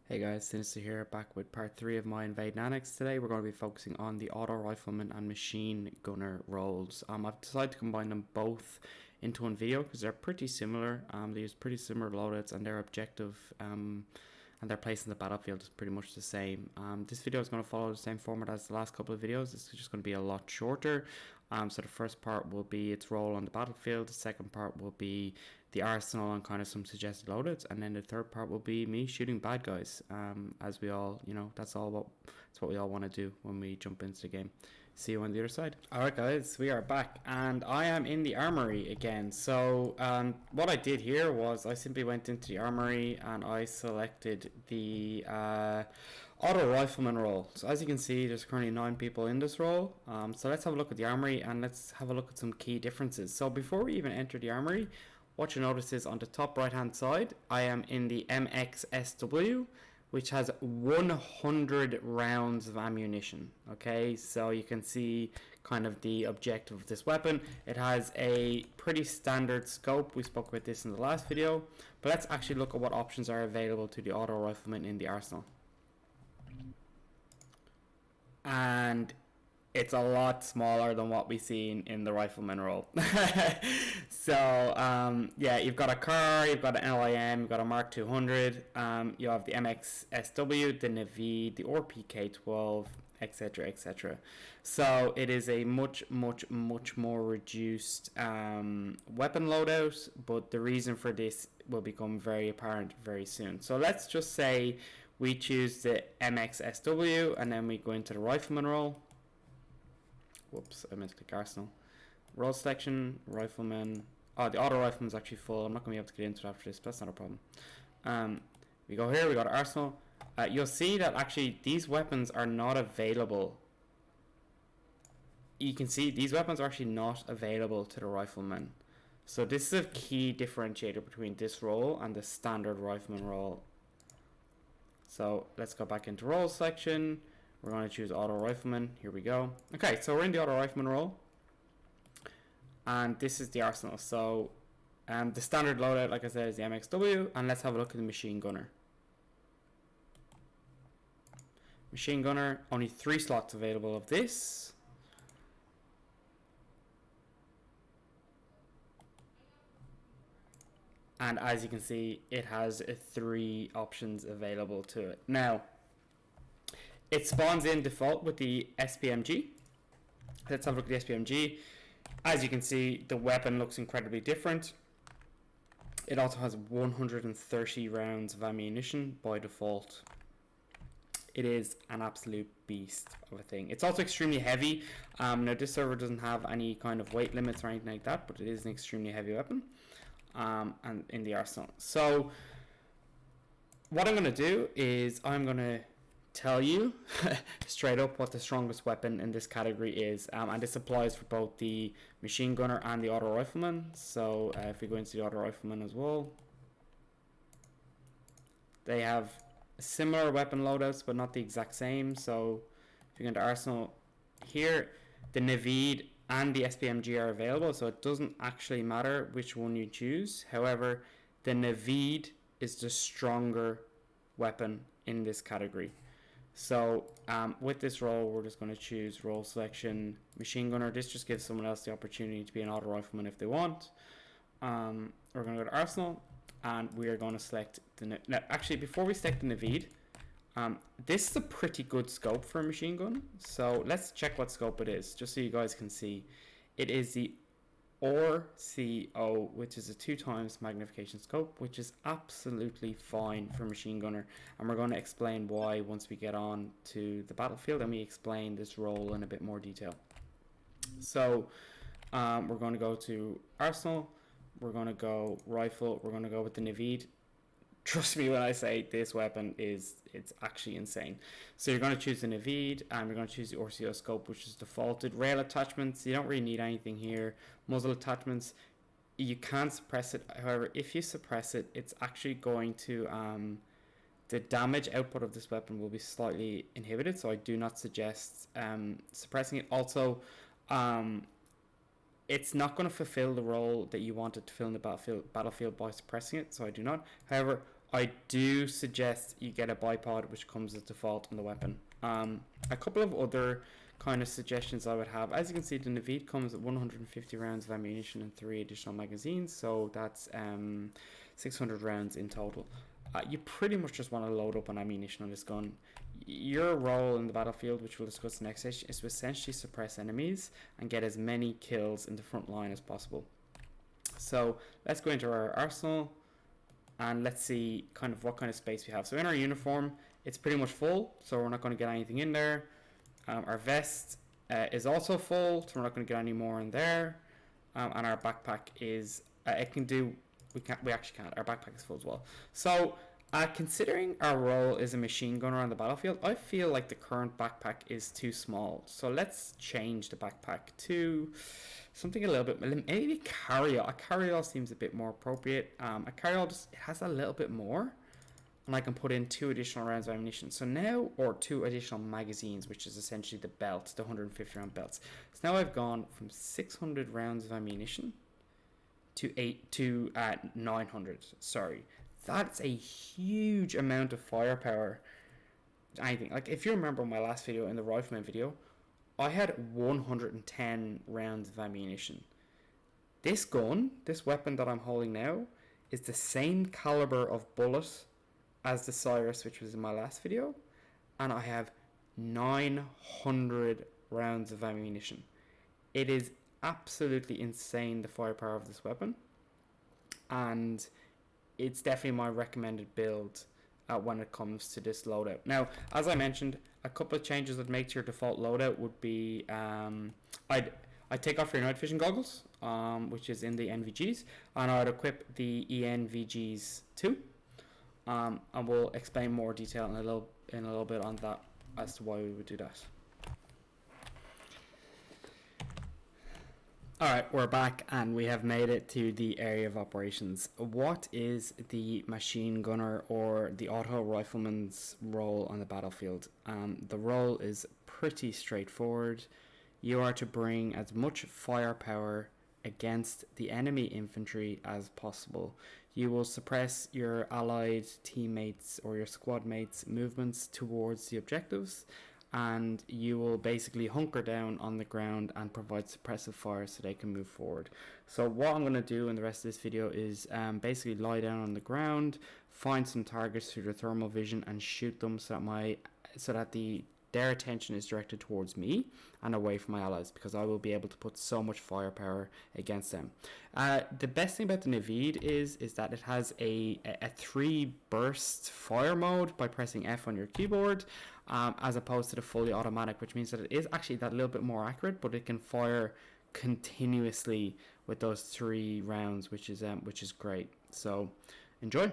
Hey guys, Sinister here, back with part 3 of my Invade Annex. Today we're going to be focusing on the Autorifleman and Machine Gunner roles. I've decided to combine them both into one video because they're pretty similar. They use pretty similar loadouts, and their objective and their place in the battlefield is pretty much the same. This video is going to follow the same format as the last couple of videos. This is just going to be a lot shorter. So the first part will be its role on the battlefield. The second part will be the arsenal and kind of some suggested loadouts, and then the third part will be me shooting bad guys. As we all, that's what we all want to do when we jump into the game. See you on the other side. Alright guys, we are back and I am in the armory again. So what I did here was I simply went into the armory and I selected the auto rifleman role. So as you can see, there's currently 9 people in this role. So let's have a look at the armory and let's have a look at some key differences. So before we even enter the armory, what you'll notice is on the top right hand side, I am in the MXSW, which has 100 rounds of ammunition. Okay, so you can see kind of the objective of this weapon. It has a pretty standard scope. We spoke about this in the last video, but let's actually look at what options are available to the auto rifleman in the arsenal. And it's a lot smaller than what we see in the rifleman role. So yeah, you've got a car, you've got an LIM, you've got a Mark 200, you have the MXSW, the Invade, the RPK-12, etc, etc. So it is a much more reduced weapon loadout, but the reason for this will become very apparent very soon. So let's just say we choose the MXSW and then we go into the rifleman role. Whoops, I meant to click arsenal. Role selection, rifleman. Oh, the auto rifleman is actually full. I'm not going to be able to get into it after this, but that's not a problem. We go here, we got arsenal. You'll see that actually these weapons are not available. You can see these weapons are actually not available to the rifleman. So this is a key differentiator between this role and the standard rifleman role. So let's go back into role selection. We're going to choose auto rifleman. Here we go. Okay, so we're in the auto rifleman role, and this is the arsenal. So the standard loadout, like I said, is the MXW, and let's have a look at the machine gunner. Machine gunner, only 3 slots available of this. And as you can see, it has 3 options available to it. Now, it spawns in default with the SPMG. Let's have a look at the SPMG. As you can see, the weapon looks incredibly different. It also has 130 rounds of ammunition by default. It is an absolute beast of a thing. It's also extremely heavy. Now this server doesn't have any kind of weight limits or anything like that, but it is an extremely heavy weapon and in the arsenal. So what I'm going to do is I'm going to tell you straight up what the strongest weapon in this category is, and this applies for both the machine gunner and the auto rifleman. So if we go into the auto rifleman as well, they have similar weapon loadouts but not the exact same. So if you go into arsenal here, the Invade and the SPMG are available, so it doesn't actually matter which one you choose. However, the Invade is the stronger weapon in this category. So with this role, we're just going to choose role selection machine gunner. This just gives someone else the opportunity to be an auto rifleman if they want. We're going to go to arsenal, and we are going to select the. Now, actually, before we select the Invade, this is a pretty good scope for a machine gun. So let's check what scope it is, just so you guys can see. It is the RCO, which is a 2x magnification scope, which is absolutely fine for machine gunner, and we're going to explain why once we get on to the battlefield and we explain this role in a bit more detail. So we're going to go to arsenal, we're going to go rifle, we're going to go with the Invade. Trust me when I say this weapon it's actually insane. So you're going to choose the Invade, and we're going to choose the RCO scope, which is defaulted. Rail attachments, you don't really need anything here. Muzzle attachments, you can suppress it. However, if you suppress it, it's actually going to the damage output of this weapon will be slightly inhibited, so I do not suggest suppressing it. Also, it's not going to fulfill the role that you want it to fill in the battlefield by suppressing it, so I do not. However, I do suggest you get a bipod, which comes as default on the weapon. A couple of other kind of suggestions I would have. As you can see, the Invade comes with 150 rounds of ammunition and 3 additional magazines, so that's 600 rounds in total. You pretty much just want to load up on ammunition on this gun. Your role in the battlefield, which we'll discuss in the next session, is to essentially suppress enemies and get as many kills in the front line as possible. So let's go into our arsenal and let's see kind of what kind of space we have. So in our uniform, it's pretty much full, so we're not going to get anything in there. Our vest is also full, so we're not going to get any more in there. And our backpack is, it can do, we actually can't, our backpack is full as well. So considering our role is a machine gunner on the battlefield, I feel like the current backpack is too small. So let's change the backpack to something a little bit, maybe carry-all. A carry-all seems a bit more appropriate. A carry-all just has a little bit more, and I can put in 2 additional rounds of ammunition. So now, or 2 additional magazines, which is essentially the belt, the 150 round belts. So now I've gone from 600 rounds of ammunition to 900. Sorry, that's a huge amount of firepower. Anything like, if you remember my last video, in the rifleman video, I had 110 rounds of ammunition. This gun, this weapon that I'm holding now, is the same caliber of bullet as the Cyrus, which was in my last video, and I have 900 rounds of ammunition. It is absolutely insane, the firepower of this weapon, and it's definitely my recommended build when it comes to this loadout. Now, as I mentioned, a couple of changes I'd make to your default loadout would be I'd take off your night vision goggles, which is in the NVGs, and I'd equip the ENVGs too. And we'll explain more detail in a little bit on that as to why we would do that. Alright, we're back and we have made it to the area of operations. What is the machine gunner or the auto rifleman's role on the battlefield? The role is pretty straightforward. You are to bring as much firepower against the enemy infantry as possible. You will suppress your allied teammates or your squad mates' movements towards the objectives, and you will basically hunker down on the ground and provide suppressive fire so they can move forward. So what I'm going to do in the rest of this video is basically lie down on the ground, find some targets through the thermal vision and shoot them so that their attention is directed towards me and away from my allies, because I will be able to put so much firepower against them. The best thing about the Invade is that it has a 3 burst fire mode by pressing F on your keyboard, as opposed to the fully automatic, which means that it is actually that little bit more accurate, but it can fire continuously with those 3 rounds, which is great. So enjoy.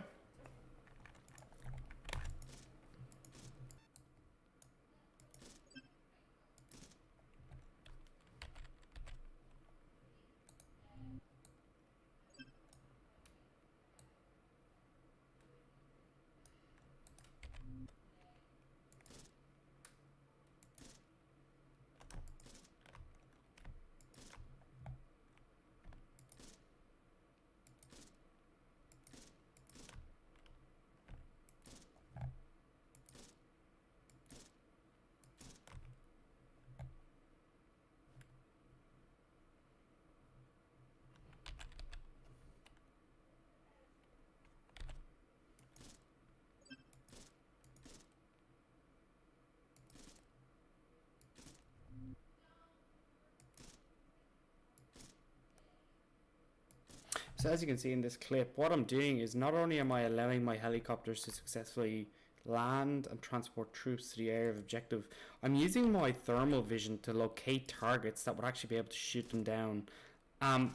So as you can see in this clip, what I'm doing is not only am I allowing my helicopters to successfully land and transport troops to the area of objective, I'm using my thermal vision to locate targets that would actually be able to shoot them down.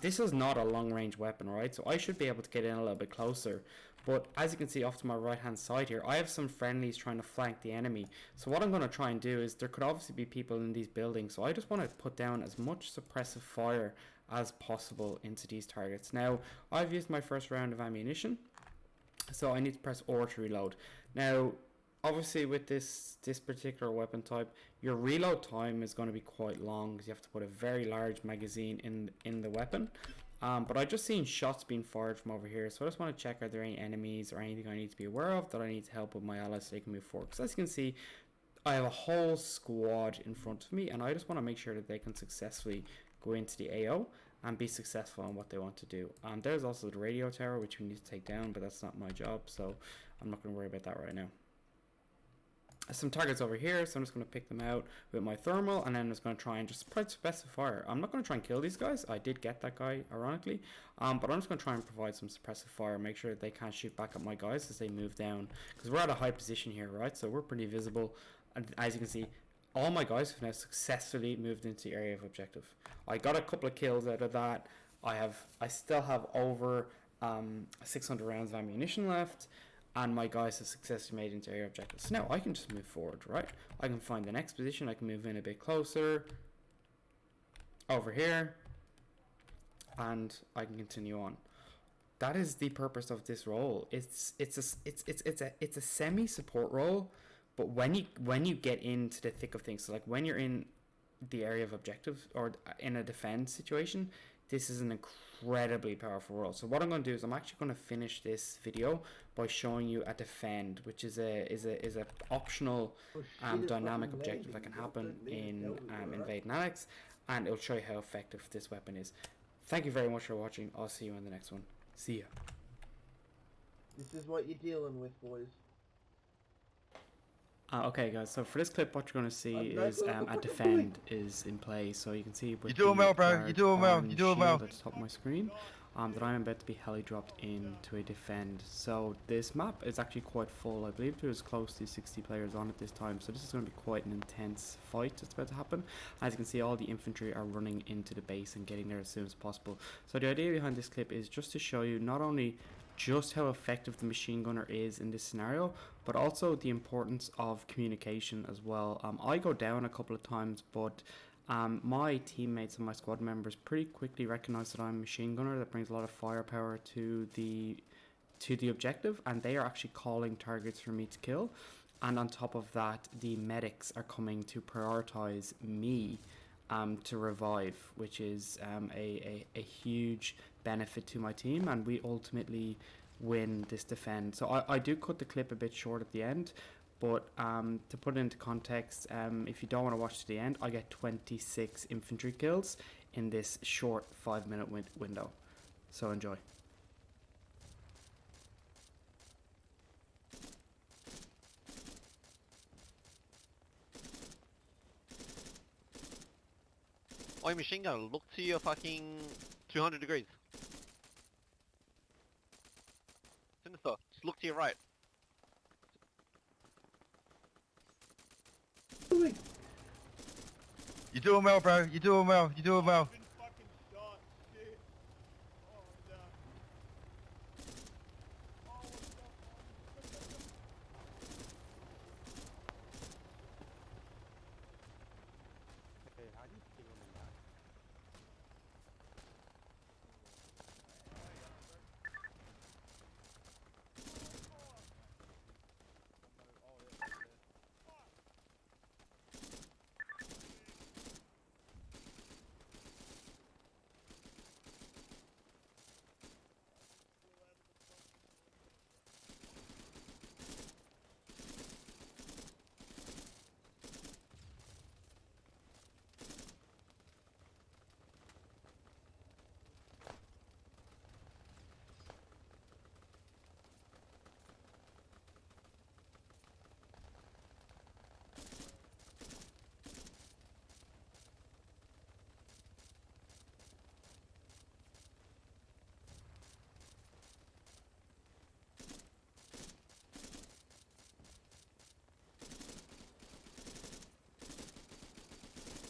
This is not a long range weapon, right? So I should be able to get in a little bit closer. But as you can see off to my right hand side here, I have some friendlies trying to flank the enemy. So what I'm going to try and do is, there could obviously be people in these buildings, so I just want to put down as much suppressive fire as possible into these targets. Now, I've used my first round of ammunition, so I need to press R to reload. Now, obviously with this particular weapon type, your reload time is going to be quite long because you have to put a very large magazine in the weapon. But I just seen shots being fired from over here, so I just want to check, are there any enemies or anything I need to be aware of that I need to help with my allies so they can move forward. Because as you can see, I have a whole squad in front of me, and I just want to make sure that they can successfully go into the AO and be successful in what they want to do. There's also the radio tower, which we need to take down, but that's not my job, so I'm not going to worry about that right now. Some targets over here, so I'm just going to pick them out with my thermal, and then I'm just going to try and just suppressive fire. I'm not going to try and kill these guys. I did get that guy, ironically, but I'm just going to try and provide some suppressive fire, make sure that they can't shoot back at my guys as they move down, because we're at a high position here, right? So we're pretty visible, and as you can see, all my guys have now successfully moved into the area of objective. I got a couple of kills out of that. I still have over 600 rounds of ammunition left, and my guys have successfully made into area objectives. So now I can just move forward, right? I can find the next position. I can move in a bit closer over here, and I can continue on. That is the purpose of this role. It's a semi-support role, but when you get into the thick of things, so like when you're in the area of objective or in a defense situation, this is an incredibly powerful role. So what I'm going to do is I'm actually going to finish this video by showing you a defend, which is a optional dynamic objective that can happen in Invade Annex, and it'll show you how effective this weapon is. Thank you very much for watching. I'll see you in the next one. See ya. This is what you're dealing with, boys. Okay guys, so for this clip what you're going to see is a defend is in play, so you can see with you're doing well, bro. You're doing well. You're doing well. At the top of my screen that I'm about to be heli dropped into a defend. So this map is actually quite full. I believe there's close to 60 players on at this time, so this is going to be quite an intense fight that's about to happen. As you can see, all the infantry are running into the base and getting there as soon as possible. So the idea behind this clip is just to show you not only just how effective the machine gunner is in this scenario, but also the importance of communication as well. I go down a couple of times, but my teammates and my squad members pretty quickly recognize that I'm a machine gunner that brings a lot of firepower to the objective, and they are actually calling targets for me to kill. And on top of that, the medics are coming to prioritize me to revive, which is a huge benefit to my team, and we ultimately win this defend. So I do cut the clip a bit short at the end, but to put it into context, if you don't want to watch to the end, I get 26 infantry kills in this short 5-minute window. So enjoy. Oi, machine gunner, look to your fucking 200 degrees. Sinister, just look to your right. You're doing well, bro. You're doing well. You're doing well.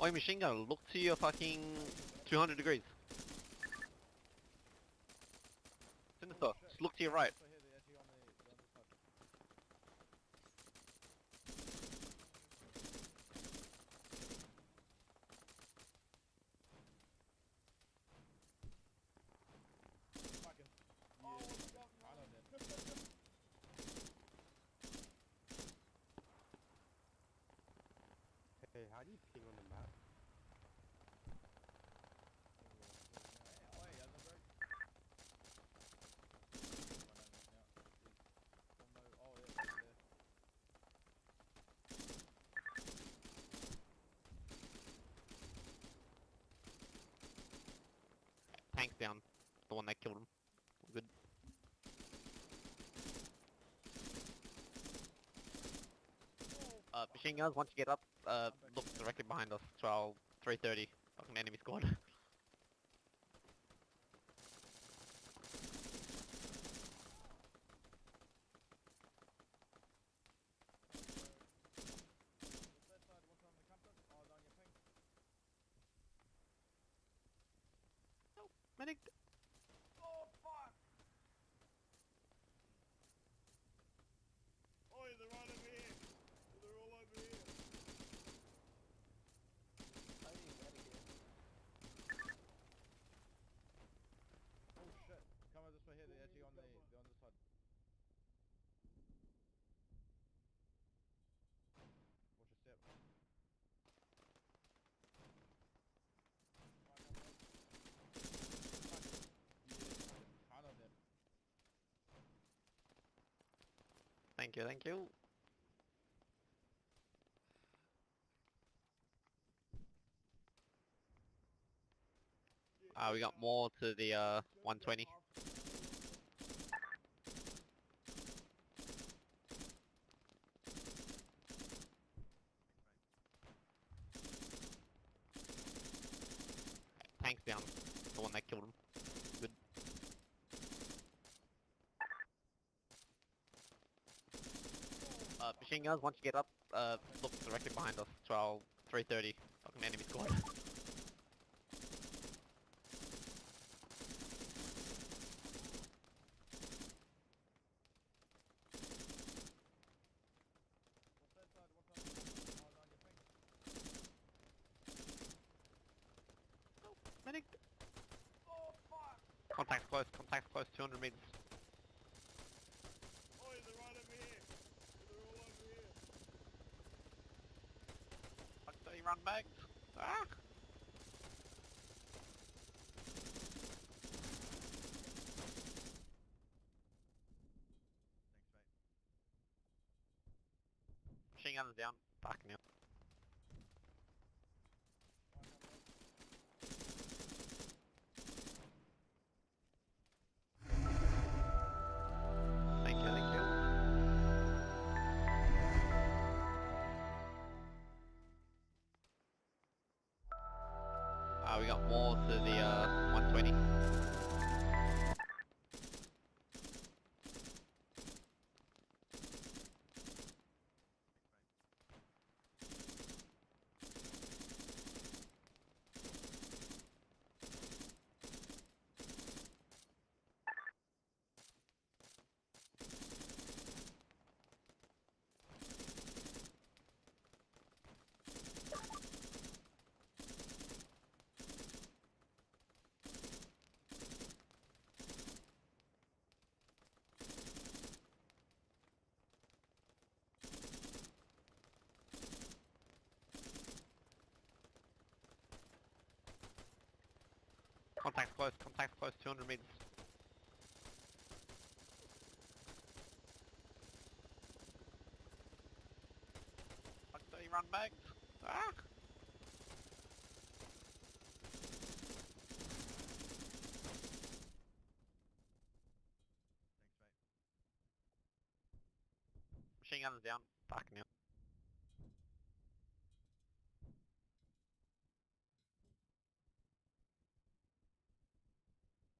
Oi, machine gunner, look to your fucking 200 degrees. Sinister, just look to your right. Hey, how do you ping on the map? Tank's down. The one that killed him. Good. Machine guns, once you get up, look directly behind us. 330. Fucking enemy squad. Medic. Oh fuck! Oi, they're right over here. They're all over here. Oh shit! Come on this way here. They're actually on the side. Watch your step. Ton of them. Thank you, thank you. We got more to the 120. Tank's down. The one that killed him. Good. Machine guns, once you get up, look directly behind us. 330. Fucking enemy squad. Medic. Oh fuck! Contact's close, 200 meters. Oi, they're right over here. They're all over here. Fuck, 30 run bags. Ah! Thanks, mate. Machine guns down. Fucking hell. Thank you, thank you. We got more to the 120. Contact's close, 200 meters. Fuck, 30 run bags. Ah! Thanks, mate. Machine guns down. Fucking hell.